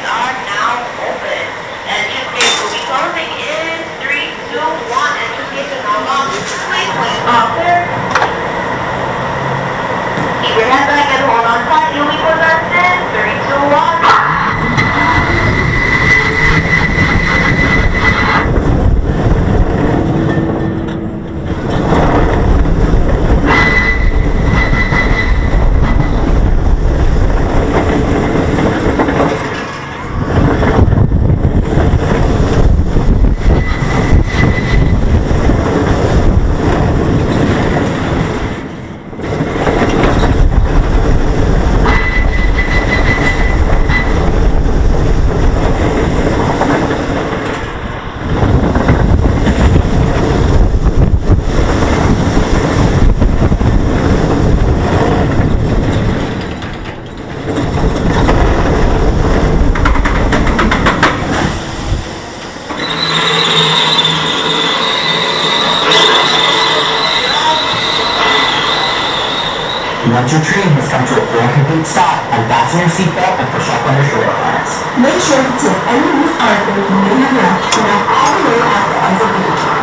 are now open. Entrance will be closing in 3, 2, 1. Entrance gates are now locked. Please up there. Keep your head back and hold on tight. You'll be with us in 3, 2, 1. Once your train has come to a full and complete stop, unfasten your seatbelt and push up on your shoulder harness. Make sure to tip any loose articles you may have left to knock all the way out the ends of the